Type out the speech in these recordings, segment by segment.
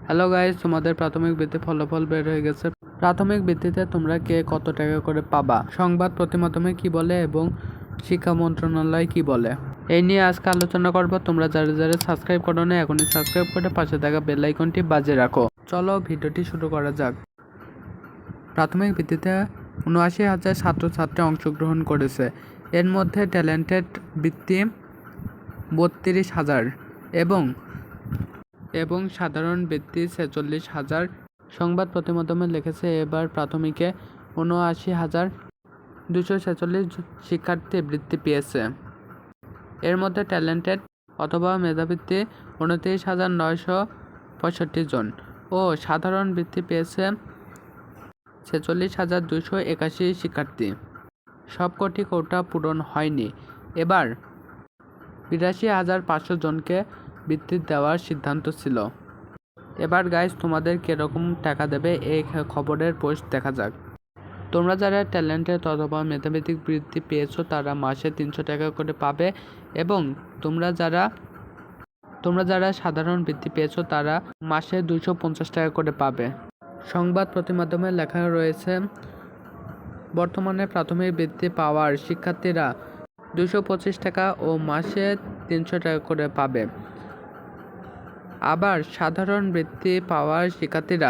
Hello guys, তোমাদের প্রাথমিক বৃত্তি ফলাফল বের হয়ে গেছে। প্রাথমিক বৃত্তিতে তোমরা কে কত টাকা করে পাবা, সংবাদ প্রতিমাধ্যমে কি বলে এবং শিক্ষা মন্ত্রণালয় কি বলে, এই নিয়ে আজকে আলোচনা করবো। তোমরা যারা যারা সাবস্ক্রাইব করো না এখনই সাবস্ক্রাইব করে পাশে থাকা বেল আইকনটি বাজিয়ে রাখো। চলো ভিডিওটি শুরু করা যাক। প্রাথমিক বৃত্তিতে ৭৯,০০০ ছাত্রছাত্রী অংশগ্রহণ করেছে। এর মধ্যে ট্যালেন্টেড বৃত্তি ৩২,০০০ এবং সাধারণ বৃত্তি ৪৬,০০০। সংবাদ প্রতিমাধ্যমে লিখেছে এবার প্রাথমিকে ৭৯,২৪৬ শিক্ষার্থী বৃত্তি পেয়েছে। এর মধ্যে ট্যালেন্টেড অথবা মেধাবৃত্তি ২৯,৯৬৫ জন ও সাধারণ বৃত্তি পেয়েছে ৪৬,২৮১ শিক্ষার্থী। সবকটি কোটা পূরণ হয়নি। এবার ৮২,৫০০ জনকে বৃত্তি দেওয়ার সিদ্ধান্ত ছিল। এবার গাইস তোমাদের কিরকম টাকা দেবে এই খবরের পোস্ট দেখা যাক। তোমরা যারা ট্যালেন্টেড অথবা মেধাবৃত্তিক বৃত্তি পেয়েছো তারা মাসে ৩০০ টাকা করে পাবে এবং তোমরা যারা সাধারণ বৃত্তি পেয়েছো তারা মাসে ২৫০ টাকা করে পাবে। সংবাদ প্রতিমাধ্যমে লেখা রয়েছে বর্তমানে প্রাথমিক বৃত্তি পাওয়ার শিক্ষার্থীরা ২২৫ টাকা ও মাসে ৩০০ টাকা করে পাবে। আবার সাধারণ বৃত্তি পাওয়ার শিক্ষার্থীরা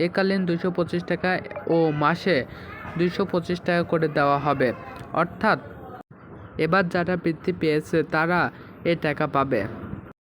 এককালীন ২২৫ টাকা ও মাসে ২২৫ টাকা করে দেওয়া হবে। অর্থাৎ এবার যারা বৃত্তি পেয়েছে তারা এই টাকা পাবে।